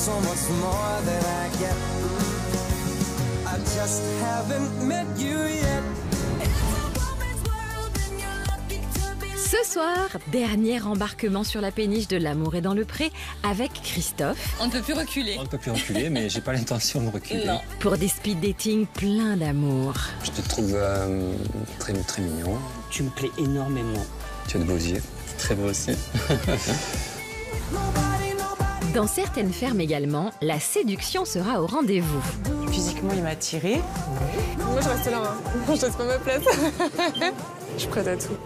so much more that I get. I just haven't met you yet. Ce soir, dernier embarquement sur la péniche de L'amour est dans le pré avec Christophe. On ne peut plus reculer. On ne peut plus reculer, mais j'ai pas l'intention de reculer. Non. Pour des speed dating pleins d'amour. Je te trouve très, très mignon. Tu me plais énormément. Tu as de beaux yeux. Très beau aussi. Dans certaines fermes également, la séduction sera au rendez-vous. Physiquement, il m'a attirée. Moi, je reste là. Hein. Je laisse pas ma place. Je suis prête à tout.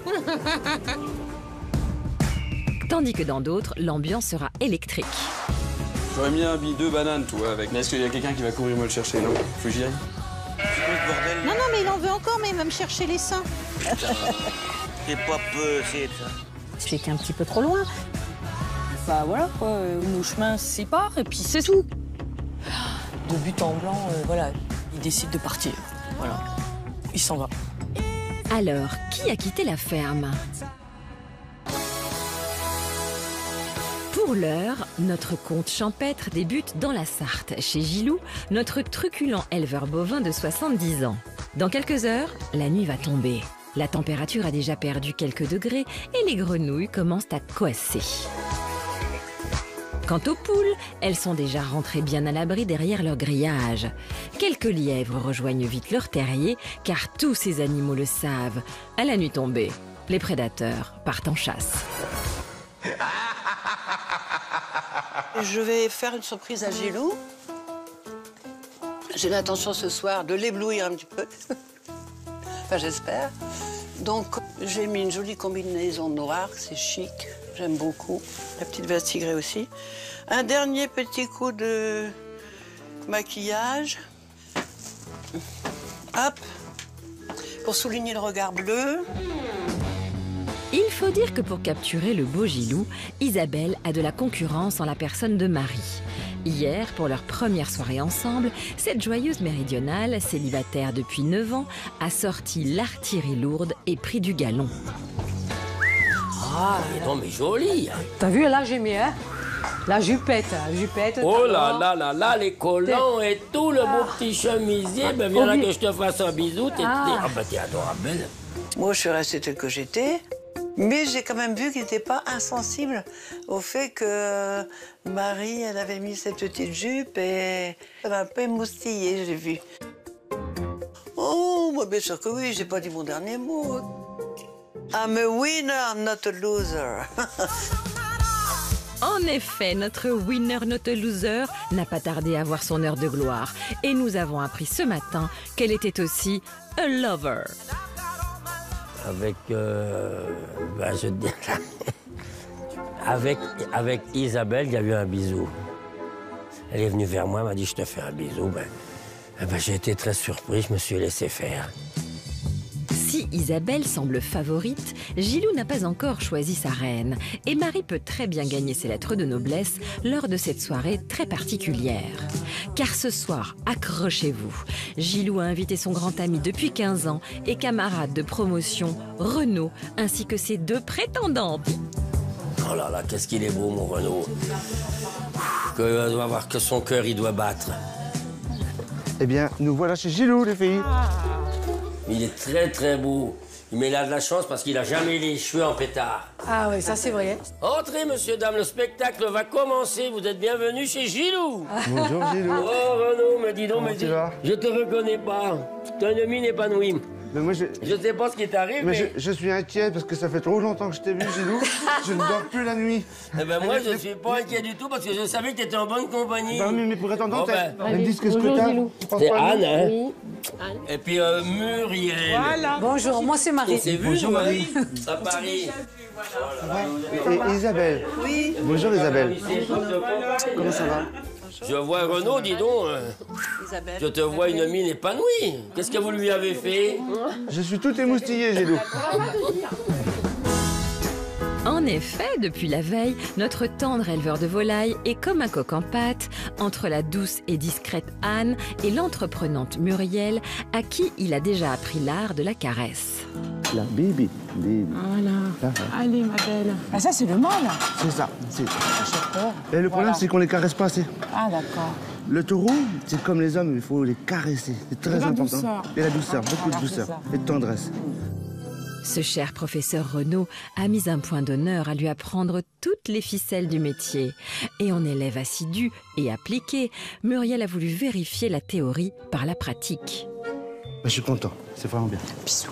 Tandis que dans d'autres, l'ambiance sera électrique. J'aurais mis un billet 2 bananes, toi, avec. Mais est-ce qu'il y a quelqu'un qui va courir me le chercher, non? Faut que j'y aille. Non, mais il en veut encore, mais il va me chercher les seins. C'est pas possible, ça. C'était un petit peu trop loin. Bah voilà, quoi, nos chemins se séparent et puis c'est tout. De but en blanc, voilà, il décide de partir. Voilà, il s'en va. Alors, qui a quitté la ferme? Pour l'heure, notre conte champêtre débute dans la Sarthe, chez Gilou, notre truculent éleveur bovin de 70 ans. Dans quelques heures, la nuit va tomber. La température a déjà perdu quelques degrés et les grenouilles commencent à coasser. Quant aux poules, elles sont déjà rentrées bien à l'abri derrière leur grillage. Quelques lièvres rejoignent vite leur terrier, car tous ces animaux le savent. À la nuit tombée, les prédateurs partent en chasse. Je vais faire une surprise à Gilou. J'ai l'intention ce soir de l'éblouir un petit peu. Enfin, j'espère. Donc, j'ai mis une jolie combinaison noire, c'est chic, j'aime beaucoup. La petite veste tigrée aussi. Un dernier petit coup de maquillage. Hop, pour souligner le regard bleu. Il faut dire que pour capturer le beau Gilou, Isabelle a de la concurrence en la personne de Marie. Hier, pour leur première soirée ensemble, cette joyeuse méridionale, célibataire depuis 9 ans, a sorti l'artillerie lourde et pris du galon. Ah, non, mais joli. T'as vu, là, j'ai mis, hein? La jupette. Oh là là là là, les collants et tout, le beau petit chemisier. Ben viens là que je te fasse un bisou. Ah ben t'es adorable. Moi, je suis restée telle que j'étais. Mais j'ai quand même vu qu'il n'était pas insensible au fait que Marie, elle avait mis cette petite jupe et elle avait un peu émoustillé, j'ai vu. Oh, moi, bien sûr que oui, j'ai pas dit mon dernier mot. I'm a winner, not a loser. En effet, notre winner not a loser n'a pas tardé à voir son heure de gloire. Et nous avons appris ce matin qu'elle était aussi a lover. Avec, ben, je dis, avec Isabelle, il y a eu un bisou. Elle est venue vers moi, elle m'a dit, je te fais un bisou. Ben, j'ai été très surpris, je me suis laissé faire. Si Isabelle semble favorite, Gilou n'a pas encore choisi sa reine. Et Marie peut très bien gagner ses lettres de noblesse lors de cette soirée très particulière. Car ce soir, accrochez-vous, Gilou a invité son grand ami depuis 15 ans et camarade de promotion, Renaud, ainsi que ses 2 prétendantes. Oh là là, qu'est-ce qu'il est beau, mon Renaud. Que doit voir que son cœur, il doit battre. Eh bien, nous voilà chez Gilou, les filles. Il est très très beau. Mais il a de la chance parce qu'il a jamais les cheveux en pétard. Ah oui, ça c'est vrai. Entrez, monsieur, dame, le spectacle va commencer. Vous êtes bienvenus chez Gilou. Bonjour, Gilou. Oh, Renaud, mais dis donc, Comment tu vas? je te reconnais pas. T'as une mine épanouie. Mais moi, Je sais pas ce qui t'arrive, mais... je suis inquiet parce que ça fait trop longtemps que je t'ai vu, Gilou. Je ne dors plus la nuit. Eh ben moi, je suis pas inquiet du tout parce que je savais que t'étais en bonne compagnie. Bah oui, mais pour prétendante, Bon, ben, elles me disent que ce que t'as. c'est Anne, hein? Oui. Et puis Muriel. Voilà. Bonjour, moi c'est Marie. On s'est vu, Bonjour, Marie. À Paris. Et Isabelle. Oui. Bonjour, Isabelle. Comment ça va? Je vois Renaud, dis donc. Isabelle. Je te vois une mine épanouie. Qu'est-ce que vous lui avez fait? Je suis tout émoustillé, Gilou. En effet, depuis la veille, notre tendre éleveur de volailles est comme un coq en pâte entre la douce et discrète Anne et l'entreprenante Muriel, à qui il a déjà appris l'art de la caresse. Là, bibi, bibi. Voilà. Là. Allez, ma belle. Ah, ça, c'est le mâle. C'est ça. J'ai peur. Et le problème, c'est qu'on les caresse pas assez. Ah, d'accord. Le taureau, c'est comme les hommes, il faut les caresser. C'est très important. Douceur. Et la douceur, beaucoup de douceur. Et de tendresse. Ce cher professeur Renaud a mis un point d'honneur à lui apprendre toutes les ficelles du métier. Et en élève assidu et appliqué, Muriel a voulu vérifier la théorie par la pratique. Je suis content, c'est vraiment bien. Bisous.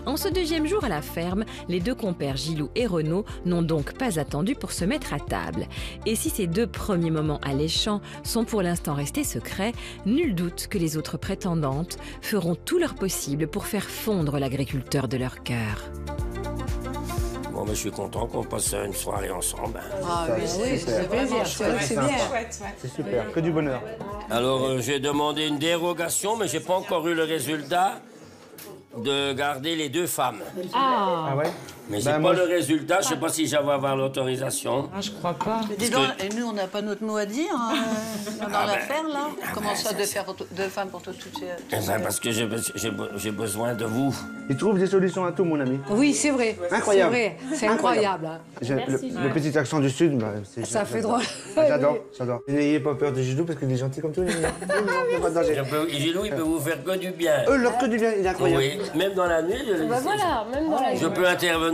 En ce deuxième jour à la ferme, les deux compères Gilou et Renaud n'ont donc pas attendu pour se mettre à table. Et si ces deux premiers moments alléchants sont pour l'instant restés secrets, nul doute que les autres prétendantes feront tout leur possible pour faire fondre l'agriculteur de leur cœur. Bon, mais je suis content qu'on passe une soirée ensemble. Ah oui, c'est vraiment chouette. C'est bien. Chouette, ouais. C'est super, que du bonheur. Alors, j'ai demandé une dérogation, mais j'ai pas encore eu le résultat de garder les deux femmes. Ah ouais? Mais j'ai pas le résultat, je sais pas si j'avais avoir l'autorisation. Ah, je crois pas. Mais dis donc, et nous, on n'a pas notre mot à dire dans l'affaire, là. Comment ça, de faire deux femmes pour toutes ces... Parce que j'ai besoin de vous. Il trouve des solutions à tout, mon ami. Oui, c'est vrai. Incroyable. C'est vrai. C'est incroyable. Le petit accent du Sud, bah, c'est... Ça fait drôle. J'adore, j'adore. N'ayez pas peur de Gilou parce qu'il est gentil comme tout. Il n'y a pas de danger. Gilou, il peut vous faire que du bien. Leur que du bien, il est incroyable. Oui, même dans la nuit, Voilà, même dans la je peux intervenir.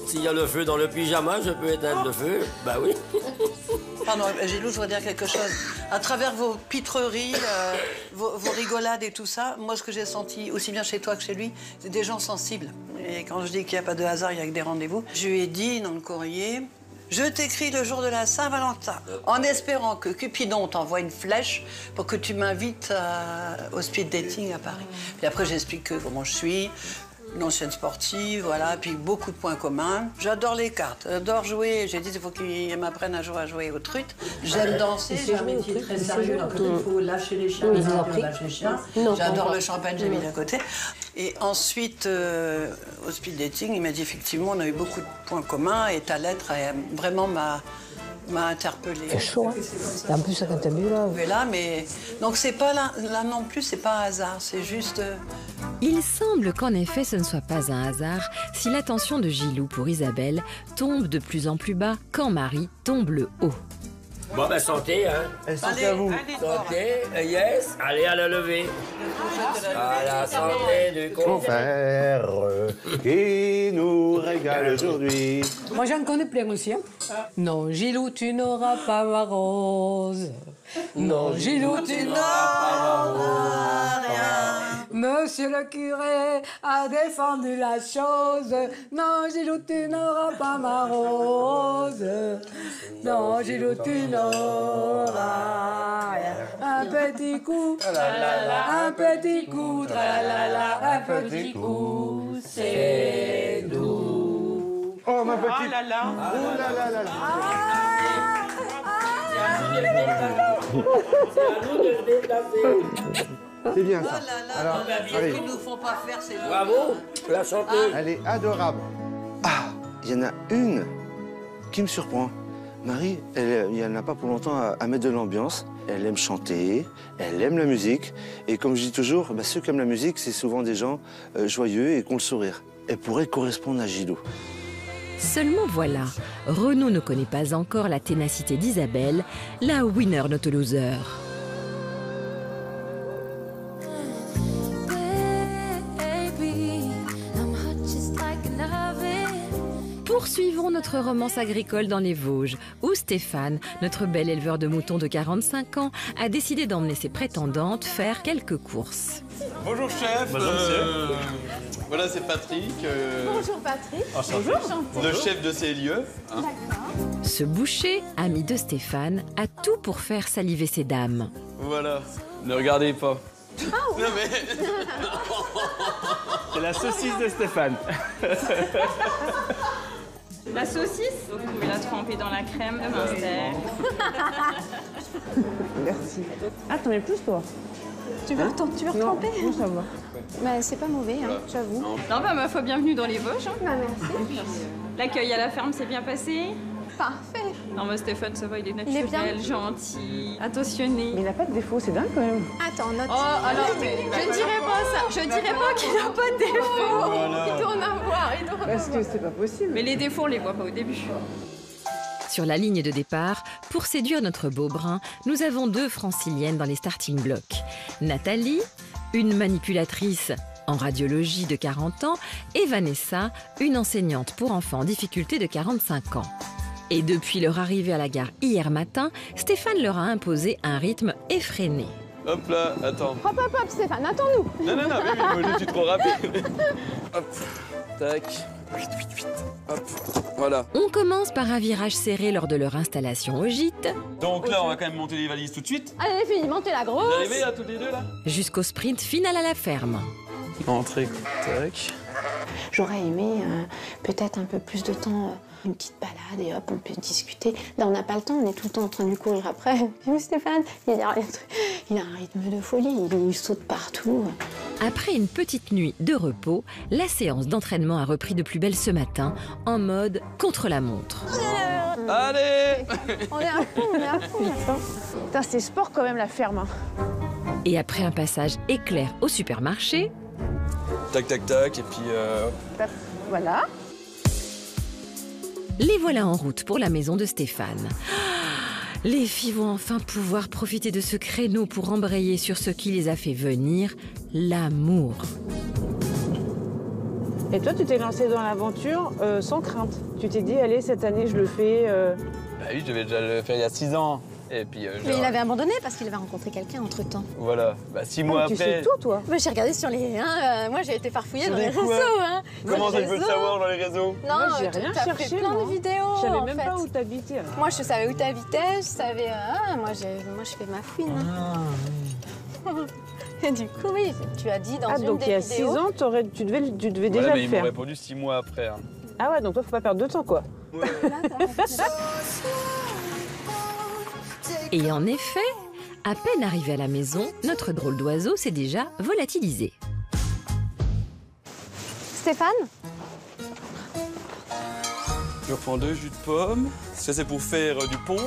S'il y a le feu dans le pyjama, je peux éteindre le feu. Bah oui. Pardon, Gilou, je voudrais dire quelque chose. À travers vos pitreries, vos rigolades et tout ça, moi, ce que j'ai senti, aussi bien chez toi que chez lui, c'est des gens sensibles. Et quand je dis qu'il n'y a pas de hasard, il n'y a que des rendez-vous, je lui ai dit dans le courrier... Je t'écris le jour de la Saint-Valentin, en espérant que Cupidon t'envoie une flèche pour que tu m'invites au speed dating à Paris. Puis après, j'explique comment je suis, une ancienne sportive, voilà, puis beaucoup de points communs. J'adore les cartes, j'adore jouer. J'ai dit qu'il faut qu'ils m'apprennent un jour à jouer aux truites. J'aime danser, j'ai un métier très sérieux. Donc il faut lâcher les chiens, lâcher les chiens. J'adore le champagne, j'ai mis d'un côté. Et ensuite, au speed dating, il m'a dit effectivement, on a eu beaucoup de points communs et ta lettre vraiment m'a interpellée. C'est chaud, hein. Et en plus, quand t'as vu là... Mais donc c'est pas là non plus, c'est pas un hasard, c'est juste... Il semble qu'en effet ce ne soit pas un hasard si l'attention de Gilou pour Isabelle tombe de plus en plus bas quand Marie tombe le haut. Bon, ben santé, hein. Santé à vous. Santé, yes. Allez à la levée. À la santé du confrère qui nous régale aujourd'hui. Moi, j'en connais plein aussi. Hein. Non, Gilou, tu n'auras pas ma rose. Non, Gilou, tu n'auras rien. Monsieur le curé a défendu la chose. Non, Gilou, tu n'auras pas ma rose. Non, Gilou, tu n'auras rien. Un petit coup, un petit coup, un petit coup, c'est doux. Oh, ma petite. Oh là là. Oh là là là là. C'est bien ça. Alors, allez. Ils nous font pas faire ces Bravo, la chanteuse. Elle est adorable. Ah, il y en a une qui me surprend. Marie, elle n'a pas pour longtemps à mettre de l'ambiance. Elle aime chanter, elle aime la musique. Et comme je dis toujours, ceux qui aiment la musique, c'est souvent des gens joyeux et qui ont le sourire. Elle pourrait correspondre à Gilou. Seulement voilà, Renaud ne connaît pas encore la ténacité d'Isabelle, la winner not a loser. Poursuivons notre romance agricole dans les Vosges, où Stéphane, notre bel éleveur de moutons de 45 ans, a décidé d'emmener ses prétendantes faire quelques courses. Bonjour chef. Bonjour monsieur. Voilà, c'est Patrick. Bonjour Patrick. Bonjour. Le chef de ces lieux. Hein. Ce boucher, ami de Stéphane, a tout pour faire saliver ses dames. Voilà. Ne regardez pas. Ah oui. Non mais... C'est la saucisse de Stéphane. La saucisse, vous pouvez la tremper dans la crème de Munster. Merci. Ah, t'en mets plus, toi? Tu veux retremper? Non, ça va. Bah, c'est pas mauvais, hein, j'avoue. Non, bah, ma foi, bienvenue dans les Vosges. Hein. Bah, merci. L'accueil à la ferme s'est bien passé? Parfait. Non, mais Stéphane, ça va, il est Il est bien. naturel, gentil, attentionné. Mais il n'a pas de défaut, c'est dingue quand même. Attends, note. Oh, alors, je ne dirais pas ça. Je dirais pas qu'il n'a pas de défaut. Il doit en avoir, il doit en avoir. Parce que c'est pas possible. Mais les défauts, on les voit pas au début. Sur la ligne de départ, pour séduire notre beau brun, nous avons 2 franciliennes dans les starting blocks. Nathalie, une manipulatrice en radiologie de 40 ans, et Vanessa, une enseignante pour enfants en difficulté de 45 ans. Et depuis leur arrivée à la gare hier matin, Stéphane leur a imposé un rythme effréné. Hop là, attends. Hop, hop, hop, Stéphane, attends-nous. Non, moi je suis trop rapide. Hop, tac. Vite. Hop, voilà. On commence par un virage serré lors de leur installation au gîte. Donc là, on va quand même monter les valises tout de suite. Allez les filles, montez la grosse. Vous arrivez là, toutes les deux là? Jusqu'au sprint final à la ferme. Entrée, tac. J'aurais aimé peut-être un peu plus de temps, une petite balade et hop, on peut discuter. Là, on n'a pas le temps, on est tout le temps en train de lui courir après. Puis Stéphane, il a un rythme de folie, il saute partout. Après une petite nuit de repos, la séance d'entraînement a repris de plus belle ce matin, en mode contre-la-montre. Allez. On est à fond, Putain, c'est sport quand même la ferme. Hein. Et après un passage éclair au supermarché... Tac, tac, tac, et puis... Voilà. Les voilà en route pour la maison de Stéphane. Les filles vont enfin pouvoir profiter de ce créneau pour embrayer sur ce qui les a fait venir, l'amour. Et toi, tu t'es lancé dans l'aventure sans crainte. Tu t'es dit, allez, cette année, je le fais. Bah oui, je devais déjà le faire il y a 6 ans. Et puis, Mais il avait abandonné parce qu'il avait rencontré quelqu'un entre-temps. Voilà, bah 6 mois tu après... sais tout, toi. J'ai regardé sur les... moi, j'ai été farfouillée dans les réseaux. Hein. Comment ça, les tu peux le réseaux. savoir dans les réseaux? Non, Moi, j'ai rien t'as cherché, fait plein moi. de vidéos, Je savais en même fait. pas où t'habitais. Moi, je savais où t'habitais, je savais... moi, je fais ma fouine. Et du coup, oui, tu as dit dans une donc des il y a vidéos... 6 ans, tu devais Voilà, déjà mais le ils m'ont faire. répondu 6 mois après. Hein. Ah ouais, donc toi, faut pas perdre de temps, quoi. Et en effet, à peine arrivé à la maison, notre drôle d'oiseau s'est déjà volatilisé. Stéphane? Je reprends 2 jus de pomme. Ça, c'est pour faire du pont.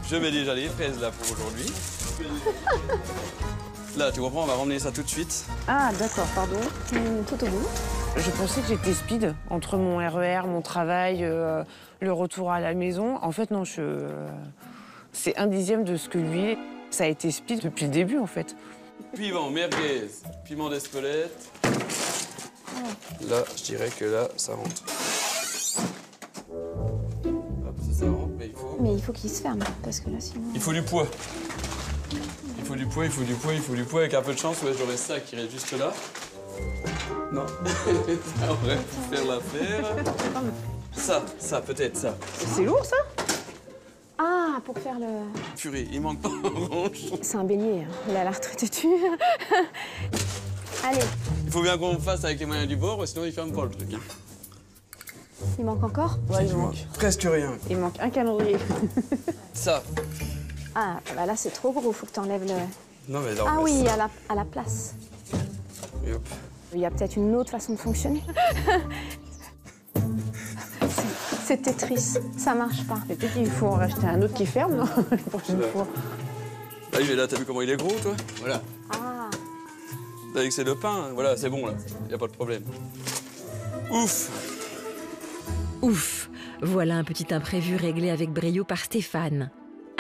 Je mets déjà les fraises là pour aujourd'hui. Là, tu comprends, on va ramener ça tout de suite. Ah, d'accord, pardon. Tout au bout. Je pensais que j'étais speed entre mon RER, mon travail, le retour à la maison. En fait, non, c'est 1/10 de ce que lui est. Ça a été speed depuis le début, en fait. Piment, merguez, piment d'Espelette. Là, je dirais que là, ça rentre. Hop, ça rentre, mais il faut... Mais il faut qu'il se ferme, parce que là, sinon... Il faut du poids. Il faut du poids, il faut du poids, il faut du poids. Avec un peu de chance, ouais, j'aurais ça qui irait juste là. Non. On aurait pu faire l'affaire. Ça, peut-être, ça. C'est lourd, ça? Ah, pour faire le... Purée, il manque pas un orange. C'est un bélier, hein. Il a l'air très têtu. Allez, Il faut bien qu'on fasse avec les moyens du bord, sinon il ferme pas le truc. Hein. il manque encore? Ouais, il manque. Presque rien. Il manque un calendrier. Ça. Ah, bah là, c'est trop gros, faut que t'enlèves le... Non, mais non, Ah mais oui, ça. à la place. Et hop. Il y a peut-être une autre façon de fonctionner. C'est Tetris, ça marche pas. Peut-être qu'il faut en racheter un autre qui ferme, non? La prochaine fois. Ah oui, mais là, t'as vu comment il est gros, toi? Voilà. Ah. Avec ses deux pains, voilà, c'est bon, là. Y a pas de problème. Ouf! Ouf, voilà un petit imprévu réglé avec brio par Stéphane.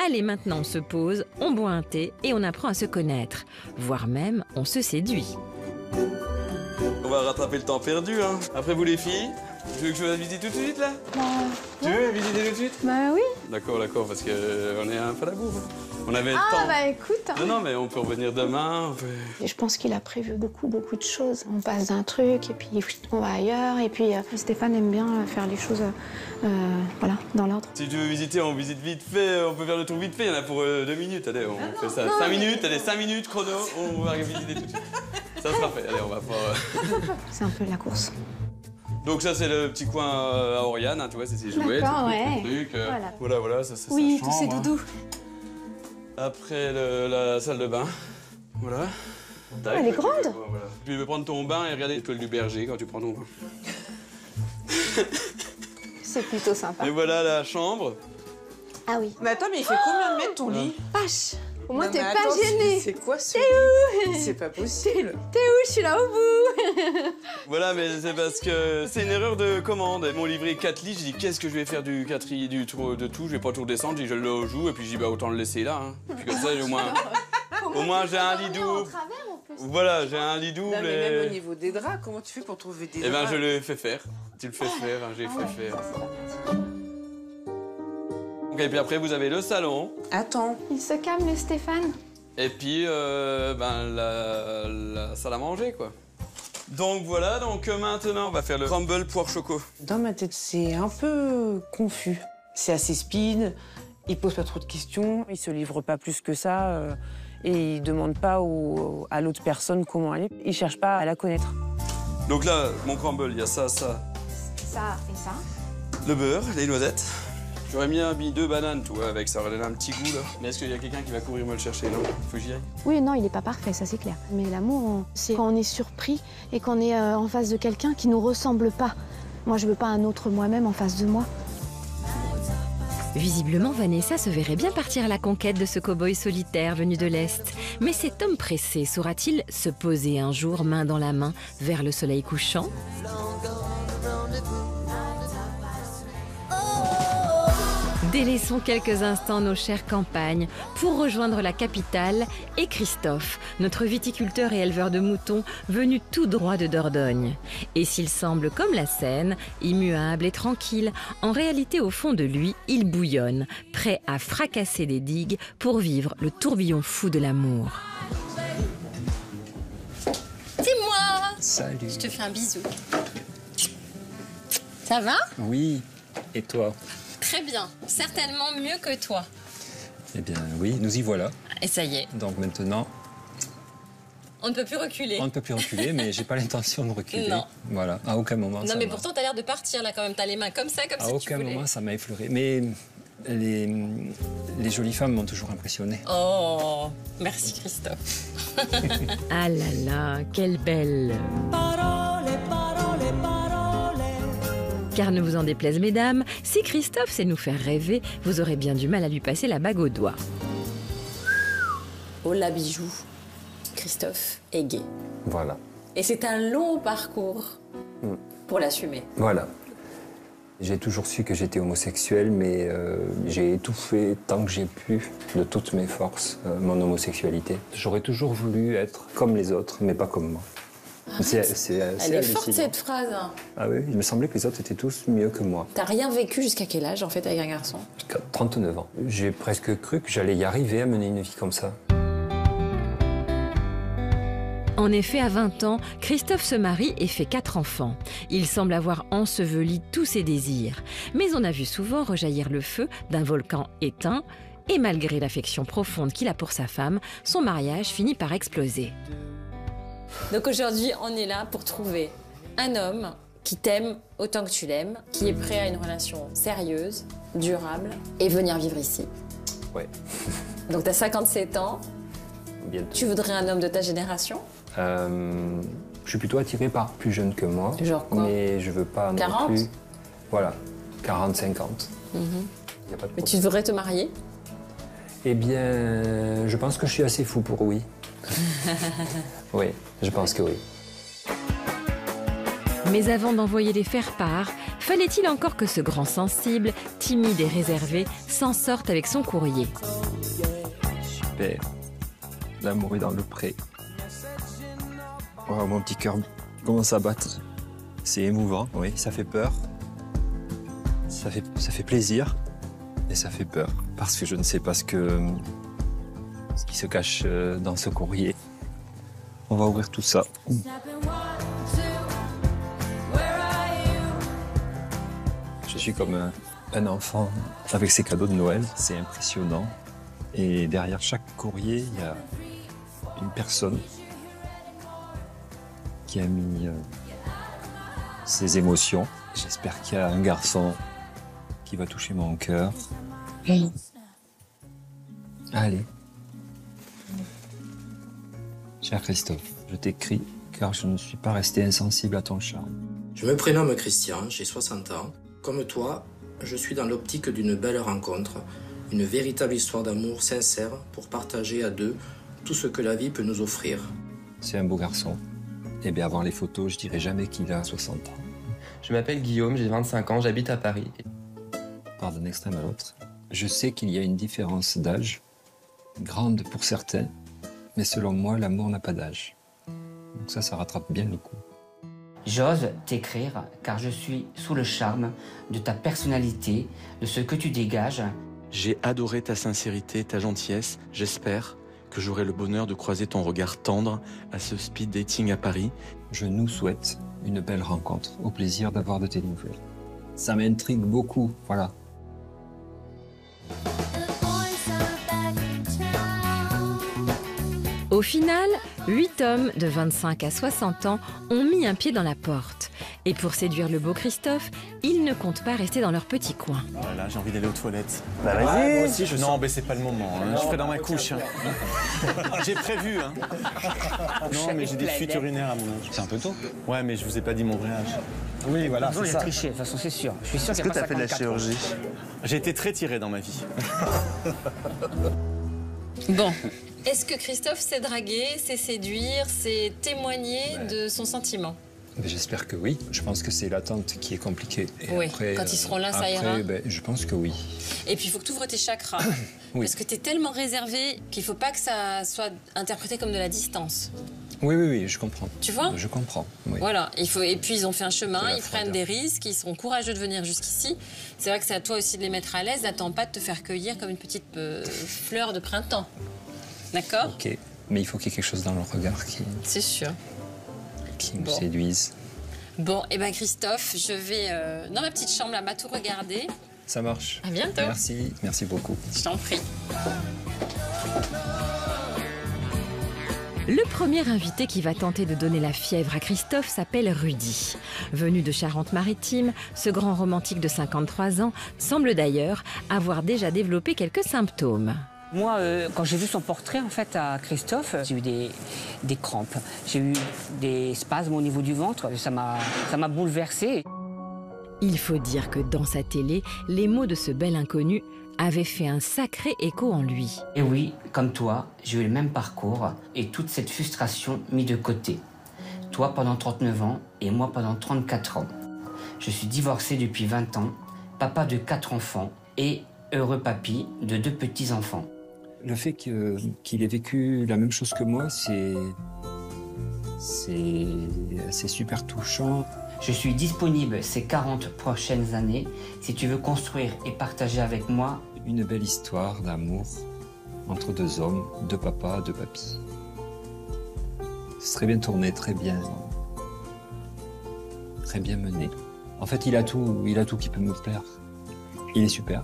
Allez, maintenant on se pose, on boit un thé et on apprend à se connaître. Voire même, on se séduit. On va rattraper le temps perdu, hein. Après vous, les filles, tu veux que je fasse visiter tout de suite, là? Tu veux visiter tout de suite? Bah oui. D'accord, d'accord, parce qu'on est un peu à la bourre. On avait le Ah temps. bah écoute. Non, mais on peut revenir demain. Et je pense qu'il a prévu beaucoup de choses. On passe d'un truc et puis on va ailleurs. Et puis Stéphane aime bien faire les choses voilà, dans l'ordre. Si tu veux visiter, on visite vite fait. On peut faire le tour vite fait. Il y en a pour 2 minutes. Allez, on fait ça. 5 minutes, allez, 5 minutes chrono. On va visiter tout de suite. Ça sera fait. Allez, on va faire... C'est un peu la course. Donc ça, c'est le petit coin à Oriane, hein, tu vois, c'est ses jouets, D'accord, ouais. trucs. Voilà. Voilà, ça c'est Oui, sa tous ces chambre. doudous. Après, la salle de bain. Voilà. Elle est grande. Voilà. Tu peux prendre ton bain et regarder l'étoile du berger quand tu prends ton bain. C'est plutôt sympa. Et voilà la chambre. Ah oui. Mais attends, mais il fait combien de mètres ton lit? Vache. Au moins, Non, t'es mais pas attends, gêné. C'est quoi ce T'es lit? où? C'est pas possible. T'es où? Je suis là au bout. Voilà, mais c'est parce que c'est une erreur de commande. Ils m'ont livré 4 lits, j'ai dit qu'est-ce que je vais faire du quatrième, de tout, je vais pas tout redescendre, j'ai dit je le joue, et puis j'ai dit bah autant le laisser là. Hein. Et puis comme ça, au moins j'ai un lit double. Voilà, j'ai un lit double. Non, mais même au niveau des draps, comment tu fais pour trouver des draps? Eh ben je le fais faire. Tu le fais faire, hein, j'ai fait faire. Ok, et puis après vous avez le salon. Attends. Il se calme, le Stéphane. Et puis la salle à manger quoi. Donc voilà, donc maintenant on va faire le crumble poire choco. Dans ma tête, c'est un peu confus. C'est assez speed, il pose pas trop de questions, il se livre pas plus que ça et il demande pas à l'autre personne comment elle est. Il cherche pas à la connaître. Donc là, mon crumble, il y a ça, Ça et ça. le beurre, les noisettes. J'aurais mis 2 bananes, toi, avec ça aurait donné un petit goût là. Mais est-ce qu'il y a quelqu'un qui va courir me le chercher? Non, faut que j'y aille. Oui, non, il est pas parfait, ça c'est clair. Mais l'amour, c'est quand on est surpris et qu'on est en face de quelqu'un qui nous ressemble pas. Moi, je veux pas un autre moi-même en face de moi. Visiblement, Vanessa se verrait bien partir à la conquête de ce cow-boy solitaire venu de l'Est. Mais cet homme pressé saura-t-il se poser un jour, main dans la main, vers le soleil couchant ? Délaissons quelques instants nos chères campagnes pour rejoindre la capitale et Christophe, notre viticulteur et éleveur de moutons venu tout droit de Dordogne. Et s'il semble comme la Seine, immuable et tranquille, en réalité au fond de lui, il bouillonne, prêt à fracasser des digues pour vivre le tourbillon fou de l'amour. Dis-moi. Salut. Je te fais un bisou. Ça va? Oui, et toi? Très bien. Certainement mieux que toi. Eh bien, oui, nous y voilà. Et ça y est. Donc maintenant, On ne peut plus reculer. on ne peut plus reculer, mais j'ai pas l'intention de reculer. Non. Voilà, à aucun moment. Non, ça mais m'a- pourtant, t'as l'air de partir là quand même. T'as les mains comme ça, comme À si tu aucun voulais. moment, ça m'a effleuré. Mais les jolies femmes m'ont toujours impressionné. Oh, merci Christophe. Ah là là, quelle belle... Car ne vous en déplaise, mesdames, si Christophe sait nous faire rêver, vous aurez bien du mal à lui passer la bague au doigt. Oh la bijou. Christophe est gay. Voilà. Et c'est un long parcours pour l'assumer. Voilà. J'ai toujours su que j'étais homosexuel, mais j'ai étouffé tant que j'ai pu, de toutes mes forces, mon homosexualité. J'aurais toujours voulu être comme les autres, mais pas comme moi. C'est Elle est forte hallucinant. cette phrase. Ah oui, il me semblait que les autres étaient tous mieux que moi. T'as rien vécu jusqu'à quel âge en fait avec un garçon? Jusqu'à 39 ans. J'ai presque cru que j'allais y arriver à mener une vie comme ça. En effet, à 20 ans, Christophe se marie et fait 4 enfants. Il semble avoir enseveli tous ses désirs. Mais on a vu souvent rejaillir le feu d'un volcan éteint. Et malgré l'affection profonde qu'il a pour sa femme, son mariage finit par exploser. Donc aujourd'hui, on est là pour trouver un homme qui t'aime autant que tu l'aimes, qui est prêt à une relation sérieuse, durable, et venir vivre ici. Ouais. Donc t'as 57 ans, Bientôt. tu voudrais un homme de ta génération? Je suis plutôt attiré par plus jeune que moi. Genre quoi? Mais je veux pas 40? non plus. Voilà, 40-50. Mhm. Y a pas de Mais tu voudrais te marier? Eh bien, je pense que je suis assez fou pour oui. Oui, je pense que oui. Mais avant d'envoyer les faire-part, fallait-il encore que ce grand sensible, timide et réservé, s'en sorte avec son courrier. Super. L'amour est dans le pré. Oh, mon petit cœur commence à battre. C'est émouvant, oui, ça fait peur. Ça fait plaisir. Et ça fait peur. Parce que je ne sais pas ce qui se cache dans ce courrier. On va ouvrir tout ça. Je suis comme un enfant avec ses cadeaux de Noël. C'est impressionnant. Et derrière chaque courrier, il y a une personne qui a mis ses émotions. J'espère qu'il y a un garçon qui va toucher mon cœur. Allez. Cher Christophe, je t'écris car je ne suis pas resté insensible à ton charme. Je me prénomme Christian, j'ai 60 ans. Comme toi, je suis dans l'optique d'une belle rencontre. Une véritable histoire d'amour sincère pour partager à deux tout ce que la vie peut nous offrir. C'est un beau garçon. Et bien avant les photos, je dirais jamais qu'il a 60 ans. Je m'appelle Guillaume, j'ai 25 ans, j'habite à Paris. Part d'un extrême à l'autre. Je sais qu'il y a une différence d'âge, grande pour certains, mais selon moi, l'amour n'a pas d'âge. Donc ça rattrape bien le coup. J'ose t'écrire car je suis sous le charme de ta personnalité, de ce que tu dégages. J'ai adoré ta sincérité, ta gentillesse. J'espère que j'aurai le bonheur de croiser ton regard tendre à ce speed dating à Paris. Je nous souhaite une belle rencontre, au plaisir d'avoir de tes nouvelles. Ça m'intrigue beaucoup, voilà. Au final, 8 hommes de 25 à 60 ans ont mis un pied dans la porte. Et pour séduire le beau Christophe, ils ne comptent pas rester dans leur petit coin. Voilà, j'ai envie d'aller aux toilettes. Bah vas-y. Moi aussi, non, mais c'est pas le moment. Hein. Je ferai dans ma couche. Hein. J'ai prévu. Hein. Non, mais j'ai des fuites urinaires à mon âge. C'est un peu tôt. Ouais, mais je vous ai pas dit mon vrai âge. Oui, voilà, Non, c'est il ça. a triché, de toute façon, c'est sûr. Je suis sûr Est-ce qu'il que n'y a t'as pas fait de la 54 ans. chirurgie? J'ai été très tiré dans ma vie. Bon. Est-ce que Christophe sait draguer, sait séduire, sait témoigner de son sentiment? J'espère que oui. Je pense que c'est l'attente qui est compliquée. Et Oui, après, quand ils seront là, ça après, ira. Je pense que oui. Et puis il faut que tu ouvres tes chakras. Oui. Parce que tu es tellement réservé qu'il ne faut pas que ça soit interprété comme de la distance. Oui, je comprends. Tu vois? Je comprends, oui. Voilà, et puis ils ont fait un chemin, C'est la ils prennent des risques, ils seront courageux de venir jusqu'ici. C'est vrai que c'est à toi aussi de les mettre à l'aise, n'attends pas de te faire cueillir comme une petite fleur de printemps. D'accord? Ok, mais il faut qu'il y ait quelque chose dans le regard C'est sûr. qui me Bon. séduise. Bon, et ben Christophe, je vais dans ma petite chambre là-bas tout regarder. Ça marche. À bientôt. Merci beaucoup. Je t'en prie. Le premier invité qui va tenter de donner la fièvre à Christophe s'appelle Rudy. Venu de Charente-Maritime, ce grand romantique de 53 ans semble d'ailleurs avoir déjà développé quelques symptômes. Moi, quand j'ai vu son portrait, en fait, à Christophe, j'ai eu des crampes. J'ai eu des spasmes au niveau du ventre. Ça m'a bouleversée. Il faut dire que dans sa télé, les mots de ce bel inconnu avaient fait un sacré écho en lui. Et oui, comme toi, j'ai eu le même parcours et toute cette frustration mise de côté. Toi pendant 39 ans et moi pendant 34 ans. Je suis divorcé depuis 20 ans, papa de 4 enfants et heureux papy de 2 petits-enfants. Le fait qu'il ait vécu la même chose que moi, c'est super touchant. Je suis disponible ces 40 prochaines années si tu veux construire et partager avec moi une belle histoire d'amour entre 2 hommes, 2 papas, 2 papis. C'est très bien tourné, très bien mené. En fait, il a tout qui peut me plaire. Il est super.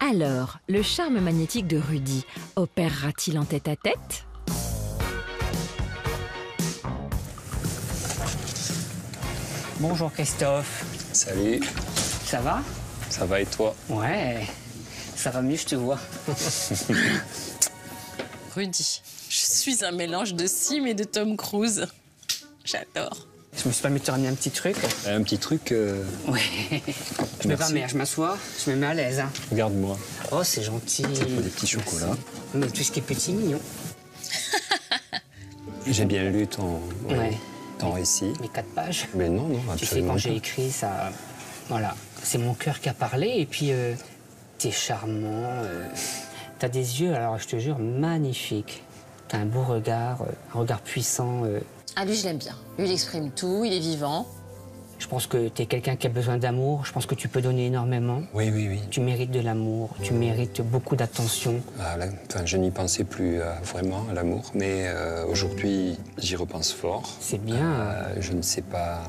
Alors, le charme magnétique de Rudy opérera-t-il en tête-à-tête ? Bonjour Christophe. Salut. Ça va? Ça va et toi? Ouais, ça va mieux, je te vois. Rudy, je suis un mélange de Sim et de Tom Cruise. J'adore. Je me suis permis de te ramener un petit truc. Un petit truc Ouais. Je me permets, je m'assois, je me mets à l'aise. Hein. Regarde-moi. Oh, c'est gentil. Des petits chocolats. Mais tout ce qui est petit, mignon. J'ai bien lu ton récit. Mes 4 pages. Mais non, Tu sais, absolument quand pas. j'ai écrit ça, voilà, c'est mon cœur qui a parlé. Et puis, t'es charmant. T'as des yeux, alors je te jure, magnifiques. T'as un beau regard, un regard puissant. Ah, lui, je l'aime bien. Lui, il exprime tout, il est vivant. Je pense que t'es quelqu'un qui a besoin d'amour. Je pense que tu peux donner énormément. Oui. Tu mérites de l'amour. Tu mérites beaucoup d'attention. Je n'y pensais plus vraiment à l'amour, mais aujourd'hui, j'y repense fort. C'est bien. Je ne sais pas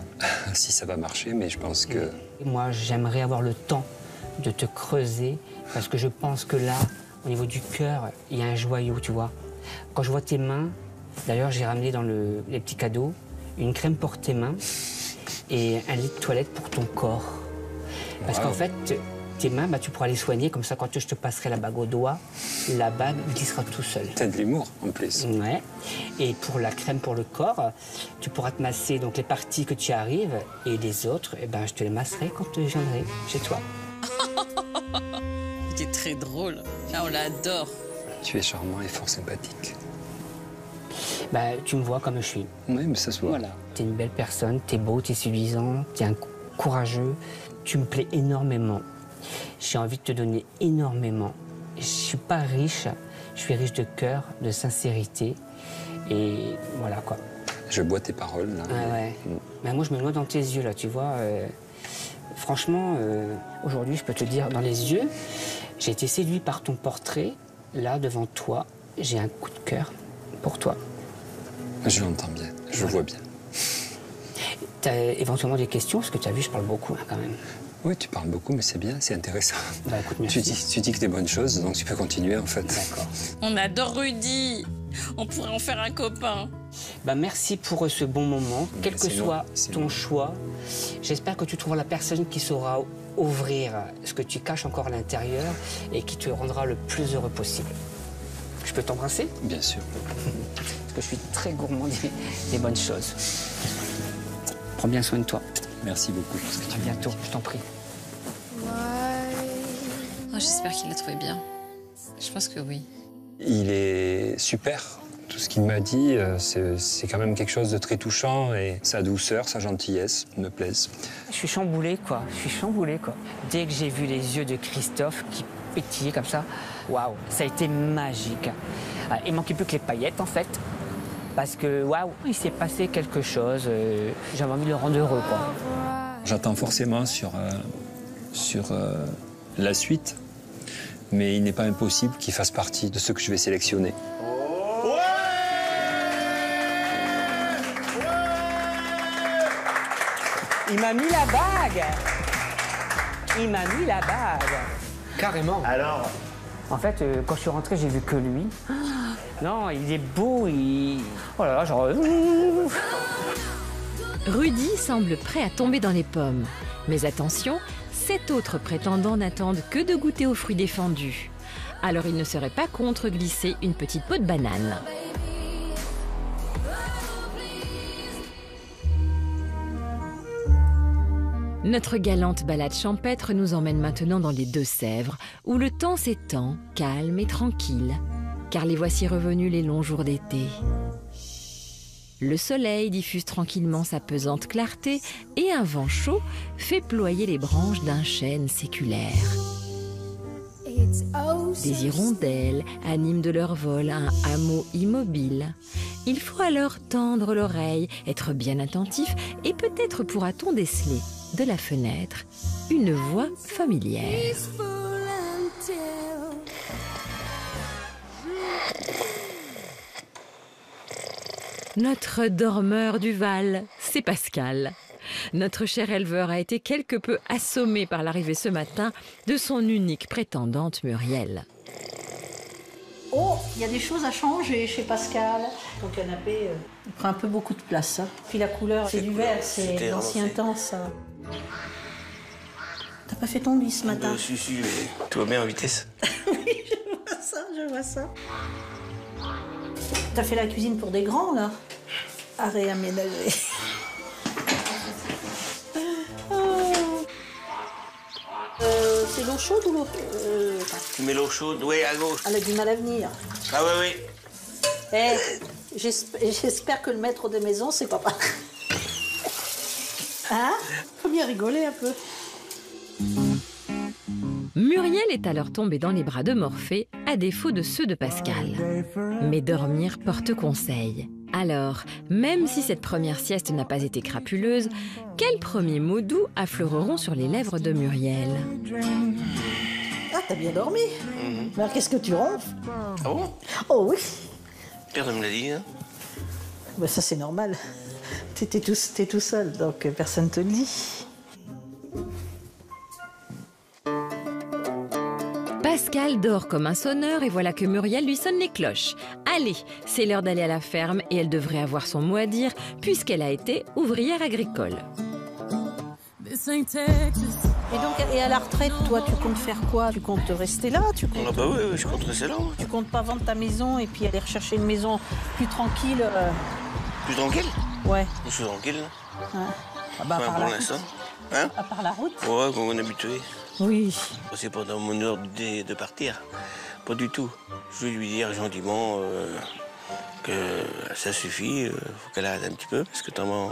si ça va marcher, mais je pense que... Moi, j'aimerais avoir le temps de te creuser, parce que je pense que là, au niveau du cœur, il y a un joyau, tu vois. Quand je vois tes mains, d'ailleurs, j'ai ramené dans les petits cadeaux une crème pour tes mains et un lit de toilette pour ton corps. Parce qu'en fait, tes mains, tu pourras les soigner. Comme ça, quand je te passerai la bague au doigt, la bague glissera tout seul. T'as de l'humour, en plus. Ouais. Et pour la crème pour le corps, tu pourras te masser donc, les parties que tu arrives. Et les autres, je te les masserai quand je viendrai chez toi. C'est très drôle. Là, on l'adore. Tu es charmant et fort sympathique. Tu me vois comme je suis. Oui, mais ça se voit. Voilà. T'es une belle personne, t'es beau, t'es séduisant, t'es courageux. Tu me plais énormément. J'ai envie de te donner énormément. Je suis pas riche, je suis riche de cœur, de sincérité. Et voilà quoi. Je bois tes paroles, là. Ah ouais. Moi, je me noie dans tes yeux, là, tu vois. Franchement, aujourd'hui, je peux te dire, dans les yeux, j'ai été séduit par ton portrait. Là, devant toi, j'ai un coup de cœur pour toi. Je l'entends bien, je vois bien. Tu as éventuellement des questions, parce que tu as vu, je parle beaucoup quand même. Oui, tu parles beaucoup, mais c'est bien, c'est intéressant. Écoute, merci. Tu dis que des bonnes choses, donc tu peux continuer en fait. D'accord. On adore Rudy. On pourrait en faire un copain. Merci pour ce bon moment, quel que soit ton choix. J'espère que tu trouveras la personne qui saura ouvrir ce que tu caches encore à l'intérieur et qui te rendra le plus heureux possible. Je peux t'embrasser? Bien sûr. Parce que je suis très gourmand des bonnes choses. Prends bien soin de toi. Merci beaucoup. À bientôt, je t'en prie. J'espère qu'il l'a trouvé bien. Je pense que oui. Il est super. Tout ce qu'il m'a dit, c'est quand même quelque chose de très touchant et sa douceur, sa gentillesse me plaisent. Je suis chamboulé, quoi. Dès que j'ai vu les yeux de Christophe qui pétillaient comme ça, waouh, ça a été magique. Il manquait plus que les paillettes, en fait. Parce que, waouh, il s'est passé quelque chose. J'avais envie de le rendre heureux, quoi. J'attends forcément sur la suite, mais il n'est pas impossible qu'il fasse partie de ceux que je vais sélectionner. Il m'a mis la bague. Il m'a mis la bague. Carrément. Alors? En fait, quand je suis rentré, j'ai vu que lui. Non, il est beau, oh là là, genre... Rudy semble prêt à tomber dans les pommes. Mais attention, 7 autres prétendants n'attendent que de goûter aux fruits défendus. Alors il ne serait pas contre glisser une petite peau de banane. Notre galante balade champêtre nous emmène maintenant dans les Deux-Sèvres, où le temps s'étend, calme et tranquille, car les voici revenus les longs jours d'été. Le soleil diffuse tranquillement sa pesante clarté et un vent chaud fait ployer les branches d'un chêne séculaire. Des hirondelles animent de leur vol un hameau immobile. Il faut alors tendre l'oreille, être bien attentif et peut-être pourra-t-on déceler de la fenêtre une voix familière. Notre dormeur du Val, c'est Pascal. Notre cher éleveur a été quelque peu assommé par l'arrivée ce matin de son unique prétendante Muriel. Oh, il y a des choses à changer chez Pascal. Ton canapé, il prend un peu beaucoup de place. Hein. Puis la couleur, c'est du vert, c'est l'ancien temps, ça. T'as pas fait ton lit ce matin? Si, tout va bien en vitesse. Oui, je vois ça. T'as fait la cuisine pour des grands, là? À réaménager. C'est l'eau chaude ou l'eau... Tu mets l'eau chaude, oui, à gauche. Elle a du mal à venir. Ah oui. J'espère que le maître de maison, c'est papa. Hein? Faut bien rigoler un peu. Muriel est alors tombée dans les bras de Morphée, à défaut de ceux de Pascal. Mais dormir porte conseil. Alors, même si cette première sieste n'a pas été crapuleuse, quels premiers mots doux affleureront sur les lèvres de Muriel? Ah, t'as bien dormi. Mais alors, qu'est-ce que tu ronfles? Ah bon? Oh oui. Personne me l'a dit, hein? Bah, ça, c'est normal. T'es tout seul, donc personne te le dit. Pascal dort comme un sonneur et voilà que Muriel lui sonne les cloches. Allez, c'est l'heure d'aller à la ferme et elle devrait avoir son mot à dire puisqu'elle a été ouvrière agricole. This ain't Texas. Et donc, et à la retraite, toi, tu comptes faire quoi? Tu comptes rester là? Ah bah oui, je compte rester là. Tu comptes pas vendre ta maison et puis aller rechercher une maison plus tranquille Plus tranquille? Ouais. Je suis tranquille. Ouais. Ah bah, Enfin, pour l'instant. Hein? À part la route? Ouais, comme on est habitué. Oui. C'est pas dans mon ordre de partir. Pas du tout. Je vais lui dire gentiment que ça suffit, faut qu'elle arrête un petit peu, parce que tellement,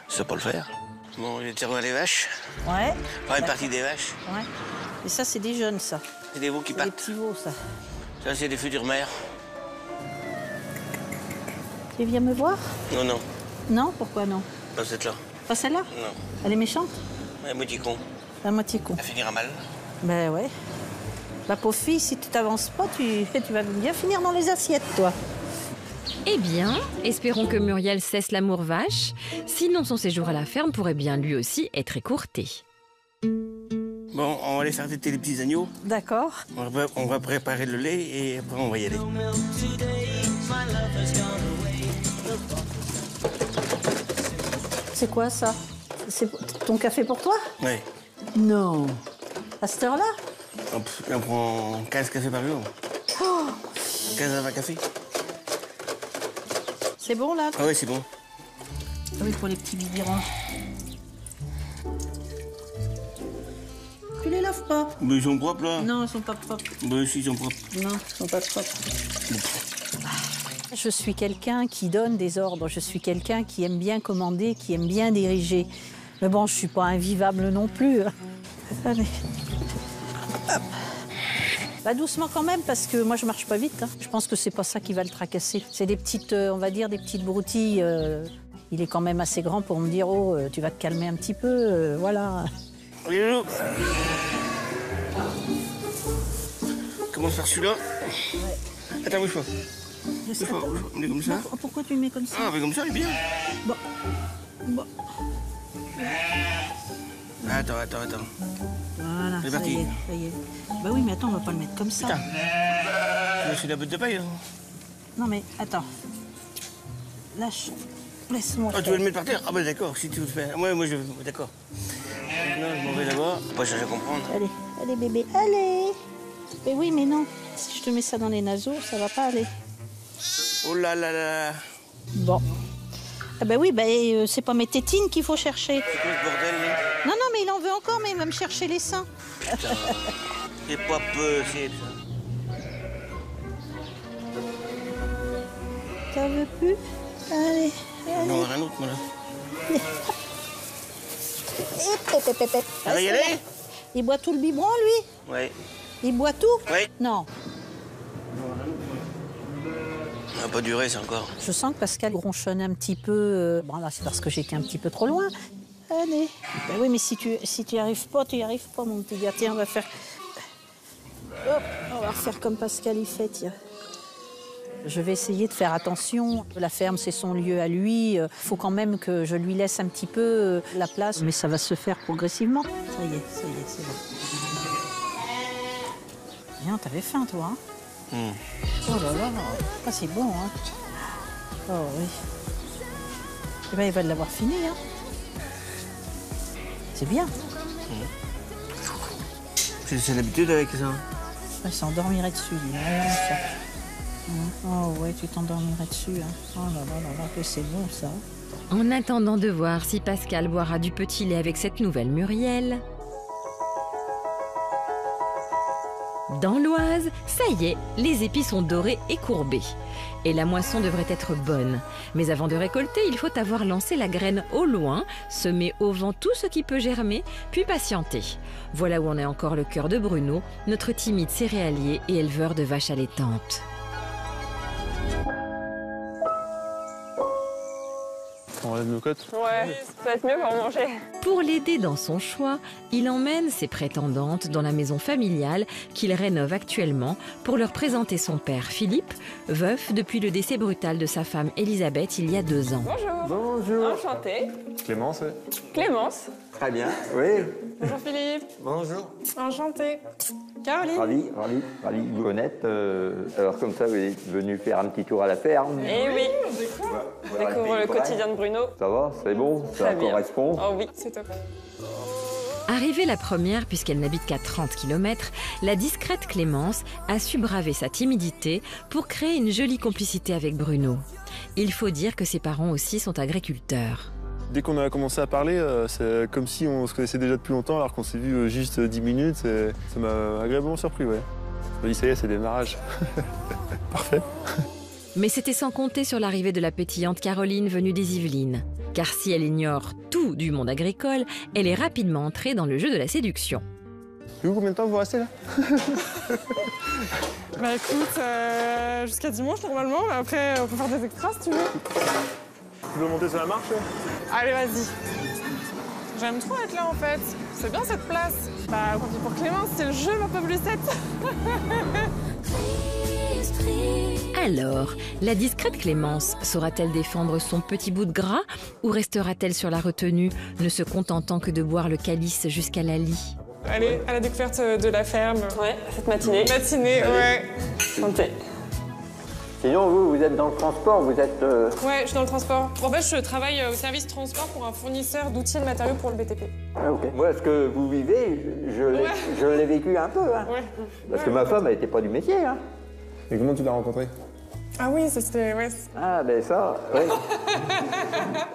ça peut pas le faire. Bon, je vais tirer les vaches. Ouais. Enfin, une partie des vaches. Ouais. Et ça, c'est des jeunes, ça. C'est des veaux qui partent. Des petits veaux, ça. Ça, c'est des futures mères. Tu viens me voir? Non, non. Non? Pourquoi non? Pas cette-là. Pas celle-là? Non. Elle est méchante? Elle est moitié con. La moitié con. Elle finira mal. Ben ouais. La pauvre fille, si tu t'avances pas, tu vas bien finir dans les assiettes, toi. Eh bien, espérons que Muriel cesse l'amour vache, sinon son séjour à la ferme pourrait bien lui aussi être écourté. Bon, on va aller faire téter les petits agneaux. D'accord. On va préparer le lait et après on va y aller. C'est quoi ça? C'est ton café pour toi? Oui. Non. À cette heure-là? On prend 15 cafés par jour. Oh. 15 à 20 cafés. C'est bon, là? Ah oui, c'est bon. Ah oui, pour les petits biberons. Tu les laves pas? Mais ils sont propres, là. Non, ils sont pas propres. Ben si, ils sont propres. Non, ils sont pas propres. Je suis quelqu'un qui donne des ordres. Je suis quelqu'un qui aime bien commander, qui aime bien diriger. Mais bon, je suis pas invivable non plus. Allez. Hop. Bah, doucement quand même, parce que moi, je marche pas vite. Hein. Je pense que c'est pas ça qui va le tracasser. C'est des petites, on va dire, des petites broutilles. Il est quand même assez grand pour me dire, oh, tu vas te calmer un petit peu, voilà. Oui, comment faire celui-là? Ouais. Attends, bouge pas. Bouge pas, on est comme ça. Non, pourquoi tu le mets comme ça? Ah, mais comme ça, il est bien. Bon. Attends. Voilà, c'est ça parti. y est, ça y est. Bah oui, mais attends, on va pas le mettre comme ça. Putain. C'est la botte de paille, hein? Non, mais attends. Lâche. Laisse-moi. Ah, tu veux le mettre par terre? Ah, bah d'accord, si tu veux le faire. Moi, je veux. D'accord. Maintenant, je m'en vais d'abord. Faut pas chercher à comprendre. Allez, bébé, allez. Mais oui, mais non. Si je te mets ça dans les naseaux, ça va pas aller. Oh là là là. Bon. Ah bah oui, bah, c'est pas mes tétines qu'il faut chercher. C'est quoi ce bordel, là? Non, mais il en veut encore, mais il va me chercher les seins. Putain. C'est pas possible, ça. T'en veux plus? Allez. Non, un autre, moi, là. Ça va y aller? Il boit tout le biberon, lui? Ouais. Il boit tout? Oui. Non. Ça va pas durer, ça, encore. Je sens que Pascal ronchonne un petit peu. Bon, là, c'est parce que j'étais un petit peu trop loin. Allez. Ben oui, mais si tu y arrives pas, tu y arrives pas, mon petit gars. Tiens, on va faire... Hop, on va refaire comme Pascal y fait, tiens. Je vais essayer de faire attention. La ferme, c'est son lieu à lui. Il faut quand même que je lui laisse un petit peu la place. Mais ça va se faire progressivement. Ça y est, c'est bon. Bien, t'avais faim, toi, hein? Oh là là, ah, c'est bon, hein? Oh oui. Eh bien, il va l'avoir fini, hein? C'est bien. C'est l'habitude avec ça. Il s'endormirait dessus, lui. Ça. Oh ouais, tu t'endormirais dessus, hein? Oh là là là là, que c'est bon, ça. En attendant de voir si Pascal boira du petit lait avec cette nouvelle Muriel... Dans l'Oise, ça y est, les épis sont dorés et courbés. Et la moisson devrait être bonne. Mais avant de récolter, il faut avoir lancé la graine au loin, semer au vent tout ce qui peut germer, puis patienter. Voilà où en est encore le cœur de Bruno, notre timide céréalier et éleveur de vaches allaitantes. On enlève nos côtes? Ouais, ça peut être mieux pour manger. Pour l'aider dans son choix, il emmène ses prétendantes dans la maison familiale qu'il rénove actuellement pour leur présenter son père Philippe, veuf depuis le décès brutal de sa femme Elisabeth il y a 2 ans. Bonjour. Bonjour. Enchantée. Clémence, oui. Clémence. Très bien, oui. Bonjour Philippe. Bonjour. Enchantée. Caroline. Ravi de vous connaître. Alors comme ça, vous êtes venu faire un petit tour à la ferme. Eh oui, on découvre le quotidien de Bruno. Ça va, c'est bon, ça Très bien. correspond. Oh oui, c'est top. Arrivée la première, puisqu'elle n'habite qu'à 30 km, la discrète Clémence a su braver sa timidité pour créer une jolie complicité avec Bruno. Il faut dire que ses parents aussi sont agriculteurs. Dès qu'on a commencé à parler, c'est comme si on se connaissait déjà depuis longtemps alors qu'on s'est vu juste 10 minutes. Ça m'a agréablement surpris, ouais. Je me dis, ça y est, c'est le démarrage. Parfait. Mais c'était sans compter sur l'arrivée de la pétillante Caroline venue des Yvelines. Car si elle ignore tout du monde agricole, elle est rapidement entrée dans le jeu de la séduction. Et vous, combien de temps vous restez là? Bah écoute, jusqu'à dimanche normalement, mais après on peut faire des extras si tu veux. Tu veux monter sur la marche? Allez, vas-y. J'aime trop être là en fait. C'est bien cette place. Bah, tant pis pour Clémence, c'est le jeu, ma pauvre Lucette. Alors, la discrète Clémence saura-t-elle défendre son petit bout de gras ou restera-t-elle sur la retenue, ne se contentant que de boire le calice jusqu'à la lie? Allez, à la découverte de la ferme. Ouais, cette matinée. Matinée, ouais. Santé. Sinon, vous êtes dans le transport, vous êtes... Ouais, je suis dans le transport. En fait, je travaille au service transport pour un fournisseur d'outils et de matériaux pour le BTP. Ah, ok. Moi, ce que vous vivez, je l'ai vécu un peu. Hein. Ouais. Parce que ma femme, elle n'était pas du métier. Hein. Et comment tu l'as rencontrée? Ah oui, ça c'était... Ouais. Ah, ben ça, oui.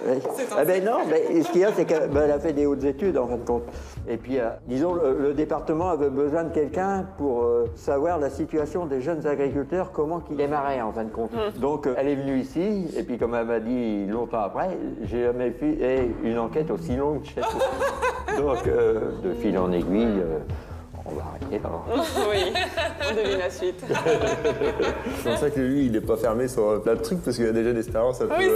Oui. Ah ben non, mais ce qu'il y a, c'est qu'elle a fait des hautes études, en fin de compte. Et puis, disons, le département avait besoin de quelqu'un pour savoir la situation des jeunes agriculteurs, comment qu'ils démarraient, en fin de compte. Donc, elle est venue ici, et puis comme elle m'a dit longtemps après, j'ai jamais fait une enquête aussi longue chez elle. Donc, de fil en aiguille... on va arrêter là. Oui, on devine la suite. C'est pour ça que lui, il n'est pas fermé sur plein de trucs parce qu'il a déjà d'expérience. Oui,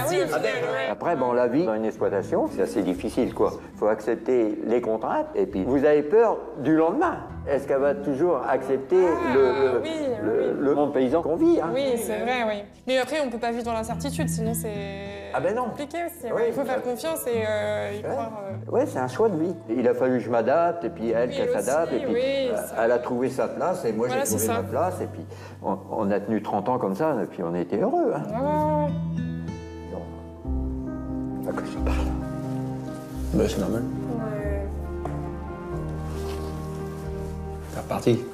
c'est ça. Après, bon, la vie dans une exploitation, c'est assez difficile, quoi. Il faut accepter les contraintes et puis vous avez peur du lendemain. Est-ce qu'elle va toujours accepter le monde paysan qu'on vit, hein? Oui, c'est vrai, oui. Mais après, on ne peut pas vivre dans l'incertitude, sinon c'est compliqué aussi. Oui, il faut faire confiance et y croire. Oui, c'est un choix de vie. Il a fallu que je m'adapte et puis elle qu'elle s'adapte. Et puis elle a trouvé sa place et moi j'ai trouvé ma place. Et puis on a tenu 30 ans comme ça et puis on a été heureux. Hein. À quoi je parle? Bah, c'est normal. Ouais. C'est reparti.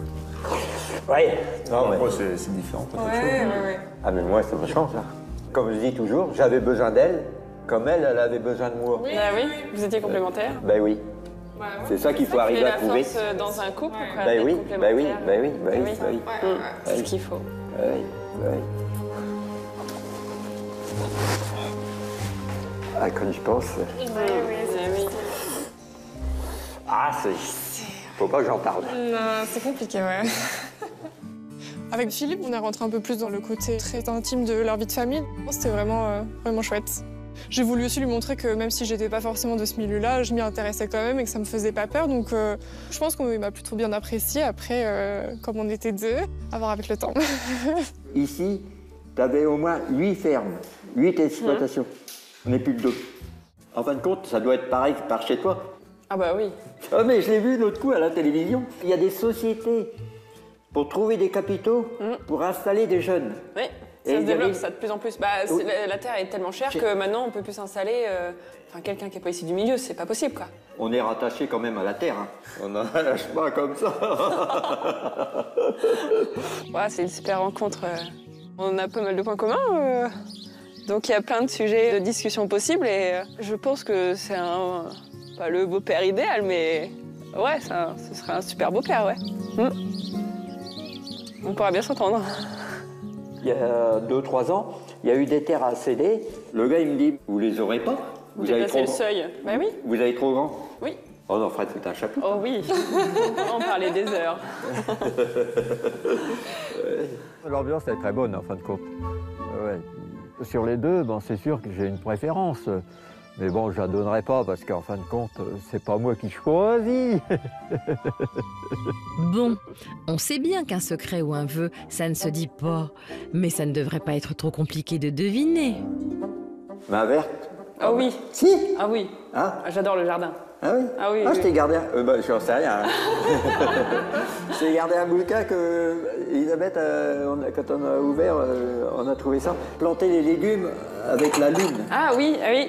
Oui. Non, mais... c'est différent. Ouais. Ah, mais moi, ça me change, là. Comme je dis toujours, j'avais besoin d'elle, comme elle avait besoin de moi. Oui, vous étiez complémentaires. Ben oui. C'est ça qu'il faut arriver à trouver. C'est la force dans un couple, quoi. Ben oui, ben oui. C'est ce qu'il faut. Oui. Ah, quand je pense... Oui. Ah, faut pas que j'en parle. Non, c'est compliqué, ouais. Avec Philippe, on est rentré un peu plus dans le côté très intime de leur vie de famille. C'était vraiment chouette. J'ai voulu aussi lui montrer que même si j'étais pas forcément de ce milieu-là, je m'y intéressais quand même et que ça me faisait pas peur. Donc je pense qu'il m'a plutôt bien apprécié après, comme on était deux, à voir avec le temps. Ici, t'avais au moins 8 fermes, 8 exploitations. On n'est plus que 2. En fin de compte, ça doit être pareil que par chez toi. Ah bah oui. Ah mais je l'ai vu l'autre coup à la télévision. Il y a des sociétés pour trouver des capitaux, pour installer des jeunes. Oui, ça se développe ça de plus en plus. Bah, la terre est tellement chère que maintenant on peut plus s'installer. Quelqu'un qui n'est pas issu du milieu, c'est pas possible, quoi. On est rattaché quand même à la terre. Hein. On n'en lâche pas comme ça. Ouais, c'est une super rencontre. On a pas mal de points communs. Donc il y a plein de sujets de discussion possibles et je pense que c'est pas le beau-père idéal, mais ouais, ce serait un super beau-père, ouais. On pourra bien s'entendre. Il y a 2-3 ans, il y a eu des terres à céder. Le gars, il me dit, vous les aurez pas? Vous avez trop le seuil. Bah oui. Vous avez trop grand? Oui. Oh non, Fred, c'est un chapeau. Oh oui. On parlait des heures. L'ambiance est très bonne, en fin de compte. Ouais. Sur les deux, c'est sûr que j'ai une préférence. Mais bon, je la donnerai pas parce qu'en fin de compte, c'est pas moi qui choisis. Bon, on sait bien qu'un secret ou un vœu, ça ne se dit pas. Mais ça ne devrait pas être trop compliqué de deviner. Main verte? Ah oui. Si? Ah oui. Hein? J'adore le jardin. Ah oui? Ah oui. Ah, je t'ai gardé un... je n'en sais rien. Hein. Je t'ai gardé un bouquin que Elisabeth, quand on a ouvert, on a trouvé ça. Planter les légumes avec la lune. Ah oui, ah oui.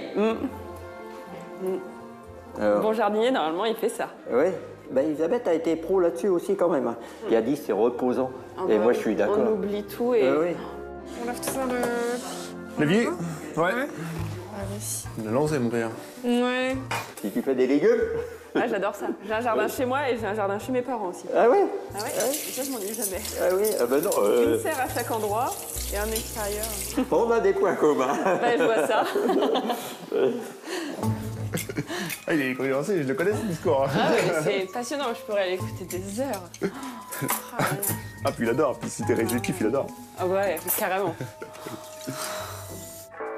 Bon jardinier, normalement, il fait ça. Oui. Ben, Elisabeth a été pro là-dessus aussi quand même. Hein. Qui a dit c'est reposant. Et moi je suis d'accord. On oublie tout et... oui. On lave tout ça L'évier? Ouais. Allez. Le lance, j'aime bien. Ouais. Si tu fais des légumes? Ah, j'adore ça. J'ai un jardin chez moi et j'ai un jardin chez mes parents aussi. Ah ouais? Ah ouais? Et ça, je m'ennuie jamais. Ah oui? Ah ben non. Une serre à chaque endroit et un extérieur. On a des points communs. Ben, je vois ça. Ah, il est cohérensé, je le connais ce discours. Ah ouais, c'est passionnant, je pourrais l'écouter des heures. Ah, puis il adore, puis si t'es résolutif, il adore. Ah ouais, carrément.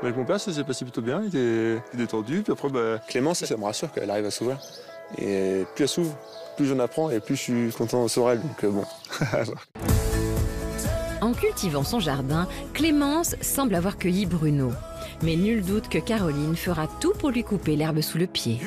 Avec mon père, ça s'est passé plutôt bien, il était détendu. Puis après, Clémence, ça me rassure qu'elle arrive à s'ouvrir. Et plus elle s'ouvre, plus j'en apprends et plus je suis content sur elle. Donc bon. En cultivant son jardin, Clémence semble avoir cueilli Bruno. Mais nul doute que Caroline fera tout pour lui couper l'herbe sous le pied.